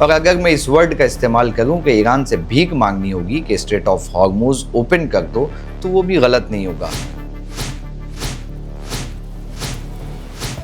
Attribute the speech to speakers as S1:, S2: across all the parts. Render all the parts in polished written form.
S1: और अगर मैं इस वर्ड का इस्तेमाल करूं कि ईरान से भीख मांगनी होगी कि स्ट्रेट ऑफ हॉर्मुज ओपन कर दो, तो वो भी गलत नहीं होगा।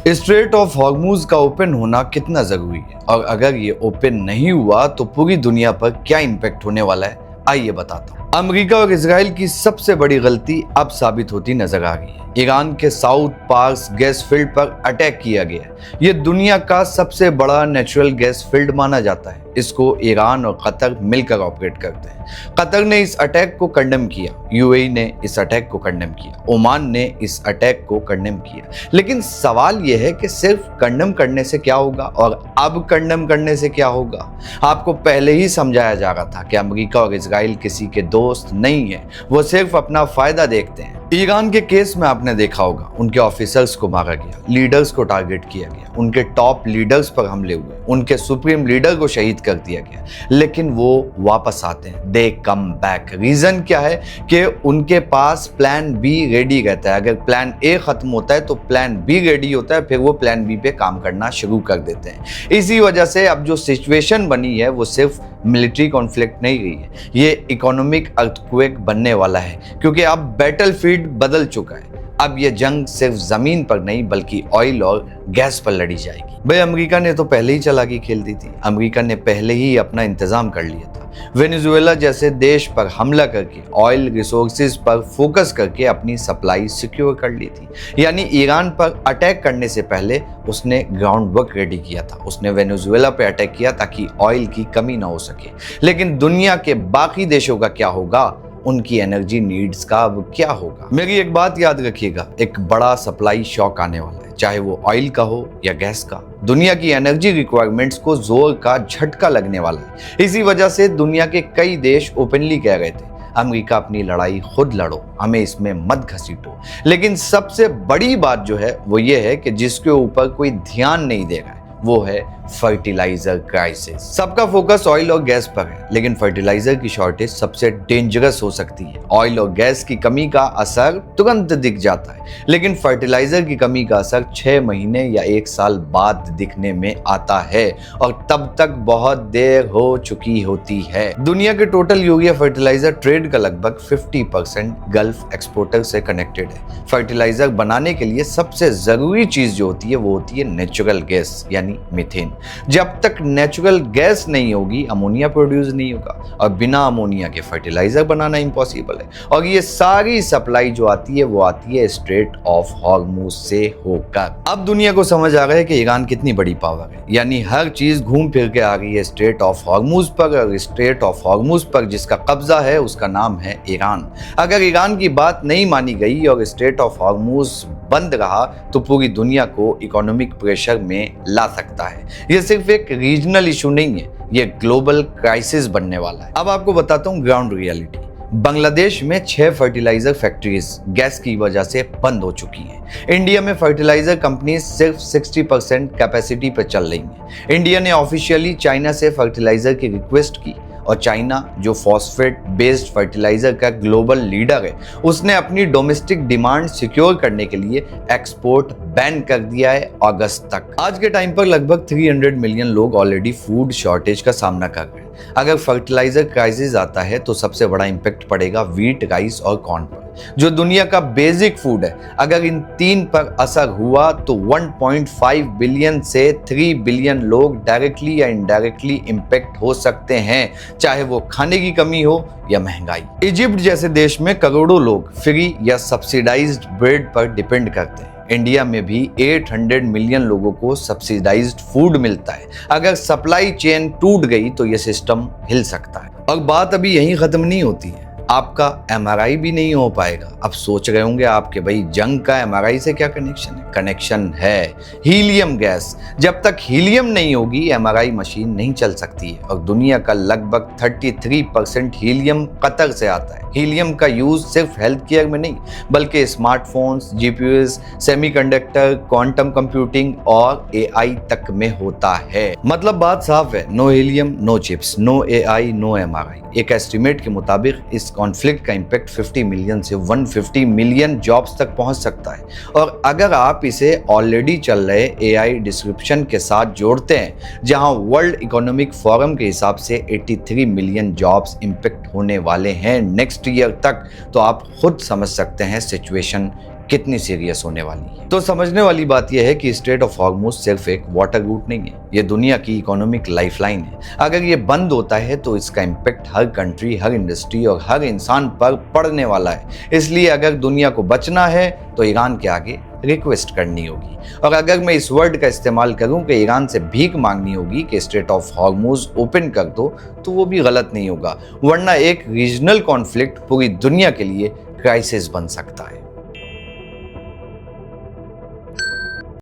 S1: स्ट्रेट ऑफ हॉर्मुज का ओपन होना कितना जरूरी है और अगर ये ओपन नहीं हुआ तो पूरी दुनिया पर क्या इंपैक्ट होने वाला है, आइए बताता हूं। अमेरिका और इजराइल की सबसे बड़ी गलती अब साबित होती नजर आ रही है। ईरान के साउथ पार्स गैस फील्ड पर अटैक किया गया है। ये दुनिया का सबसे बड़ा नेचुरल गैस फील्ड माना जाता है। इसको ईरान और कतर मिलकर ऑपरेट करते हैं। कतर ने इस अटैक को कंडेम किया, यूएई ने इस अटैक को कंडेम किया, ओमान ने इस अटैक को कंडेम किया। लेकिन सवाल यह है कि सिर्फ कंडेम करने से क्या होगा और अब कंडेम करने से क्या होगा। आपको पहले ही समझाया जा रहा था कि अमेरिका और इजराइल किसी के दोस्त नहीं है, वो सिर्फ अपना फायदा देखते हैं। ईरान के केस में आपने देखा होगा, उनके ऑफिसर्स को मारा गया, लीडर्स को टारगेट किया गया, उनके टॉप लीडर्स पर हमले हुए, उनके सुप्रीम लीडर को शहीद कर दिया गया, लेकिन वो वापस आते हैं, दे कम बैक। रीजन क्या है कि उनके पास प्लान बी रेडी रहता है। अगर प्लान ए खत्म होता है तो प्लान बी रेडी होता है, फिर वो प्लान बी पे काम करना शुरू कर देते हैं। इसी वजह से अब जो सिचुएशन बनी है वो सिर्फ मिलिट्री कॉन्फ्लिक्ट नहीं रही है, ये इकोनॉमिक अर्थक्वेक बनने वाला है, क्योंकि अब बैटलफील्ड बदल चुका है। अब ये जंग सिर्फ जमीन पर नहीं बल्कि ऑयल और गैस पर लड़ी जाएगी। भाई अमेरिका ने तो पहले ही चालाकी खेल दी थी। अमेरिका ने पहले ही अपना इंतजाम कर लिया था। वेनेजुएला जैसे देश पर हमला करके ऑयल रिसोर्सेज पर फोकस करके अपनी सप्लाई सिक्योर कर ली थी। यानी ईरान पर अटैक करने से पहले उसने ग्राउंड वर्क रेडी किया था। उसने वेनेजुएला पे अटैक किया ताकि ऑयल की कमी ना हो सके। लेकिन दुनिया के बाकी देशों का क्या होगा, उनकी एनर्जी नीड्स का अब क्या होगा। मेरी एक बात याद रखिएगा, एक बड़ा सप्लाई शॉक आने वाला है, चाहे वो ऑयल का हो या गैस का। दुनिया की एनर्जी रिक्वायरमेंट्स को जोर का झटका लगने वाला है। इसी वजह से दुनिया के कई देश ओपनली कह रहे थे, अमेरिका अपनी लड़ाई खुद लड़ो, हमें इसमें मत घसीटो। लेकिन सबसे बड़ी बात जो है वो ये है कि जिसके ऊपर कोई ध्यान नहीं दे रहा है वो है फर्टिलाइजर क्राइसिस। सबका फोकस ऑयल और गैस पर है, लेकिन फर्टिलाइजर की शॉर्टेज सबसे डेंजरस हो सकती है। ऑयल और गैस की कमी का असर तुरंत दिख जाता है, लेकिन फर्टिलाइजर की कमी का असर 6 महीने या 1 साल बाद दिखने में आता है और तब तक बहुत देर हो चुकी होती है। दुनिया के टोटल यूरिया फर्टिलाइजर ट्रेड का लगभग 50% गल्फ एक्सपोर्टर से कनेक्टेड है। फर्टिलाइजर बनाने के लिए सबसे जरूरी चीज जो होती है वो होती है नेचुरल गैस यानी मीथेन। जब तक नेचुरल गैस नहीं होगी अमोनिया प्रोड्यूस नहीं होगा और बिना अमोनिया के फर्टिलाइजर बनाना इम्पॉसिबल है। और ये सारी सप्लाई जो आती है वो आती है स्ट्रेट ऑफ हॉर्मुज से होकर। अब दुनिया को समझ आ रहा है कि ईरान कितनी बड़ी पावर है, यानी हर चीज घूम फिर के आ गई है स्ट्रेट ऑफ हॉर्मुज पर। और स्ट्रेट ऑफ हॉर्मुज पर जिसका कब्जा है उसका नाम है ईरान। अगर ईरान की बात नहीं मानी गई और स्ट्रेट ऑफ हॉर्मुज बंद रहा तो पूरी दुनिया को इकोनॉमिक प्रेशर में ला सकता है। ये सिर्फ एक रीजनल इशू नहीं है, ये ग्लोबल क्राइसिस बनने वाला है। अब आपको बताता हूँ ग्राउंड रियलिटी। बांग्लादेश में 6 फर्टिलाइजर फैक्ट्रीज गैस की वजह से बंद हो चुकी हैं। इंडिया में फर्टिलाइजर कंपनीज सिर्फ 60% कैपेसिटी पर चल रही हैं। इंडिया ने ऑफिशियली चाइना से फर्टिलाइजर की रिक्वेस्ट की और चाइना जो फॉस्फेट बेस्ड फर्टिलाइजर का ग्लोबल लीडर है उसने अपनी डोमेस्टिक डिमांड सिक्योर करने के लिए एक्सपोर्ट बैन कर दिया है अगस्त तक। आज के टाइम पर लगभग 300 मिलियन लोग ऑलरेडी फूड शॉर्टेज का सामना कर रहे हैं। अगर फर्टिलाइजर क्राइसिस आता है तो सबसे बड़ा इंपैक्ट पड़ेगा व्हीट, राइस और कॉर्न पर, जो दुनिया का बेसिक फूड है। अगर इन 3 पर असर हुआ तो 1.5 बिलियन से 3 बिलियन लोग डायरेक्टली या इनडायरेक्टली इंपैक्ट हो सकते हैं, चाहे वो खाने की कमी हो या महंगाई। इजिप्ट जैसे देश में करोड़ों लोग फ्री या सब्सिडाइज्ड ब्रेड पर डिपेंड करते हैं। इंडिया में भी 800 मिलियन लोगों को सब्सिडाइज्ड फूड मिलता है। अगर सप्लाई चेन टूट गई तो यह सिस्टम हिल सकता है। और बात अभी यहीं खत्म नहीं होती है, आपका एमआरआई भी नहीं हो पाएगा। अब सोच रहे होंगे आपके भाई जंग का एमआरआई से क्या कनेक्शन है? कनेक्शन है हीलियम गैस। जब तक हीलियम नहीं होगी एमआरआई मशीन नहीं चल सकती है। और दुनिया का लगभग 33% हीलियम कतर से आता है। हीलियम का यूज सिर्फ हेल्थ केयर में नहीं बल्कि smartphones, GPUs, semiconductor, quantum computing और एआई तक में होता है। मतलब बात साफ है, no helium no chips, no AI no MRI. एक एस्टिमेट के मुताबिक इस कॉन्फ्लिक्ट का इम्पैक्ट 50 मिलियन से 150 मिलियन जॉब्स तक पहुंच सकता है। और अगर आप इसे ऑलरेडी चल रहे एआई डिस्क्रिप्शन के साथ जोड़ते हैं, जहां वर्ल्ड इकोनॉमिक फोरम के हिसाब से 83 मिलियन जॉब्स इम्पैक्ट होने वाले हैं नेक्स्ट ईयर तक, तो आप खुद समझ सकते हैं सिचुएशन कितनी सीरियस होने वाली है। तो समझने वाली बात यह है कि स्ट्रेट ऑफ हॉर्मुज सिर्फ एक वाटर रूट नहीं है, ये दुनिया की इकोनॉमिक लाइफलाइन है। अगर ये बंद होता है तो इसका इम्पैक्ट हर कंट्री, हर इंडस्ट्री और हर इंसान पर पड़ने वाला है। इसलिए अगर दुनिया को बचना है तो ईरान के आगे रिक्वेस्ट करनी होगी। और अगर मैं इस वर्ड का इस्तेमाल करूं कि ईरान से भीख मांगनी होगी कि स्ट्रेट ऑफ हॉर्मुज ओपन कर दो, तो वो भी गलत नहीं होगा, वरना एक रीजनल कॉन्फ्लिक्ट पूरी दुनिया के लिए क्राइसिस बन सकता है।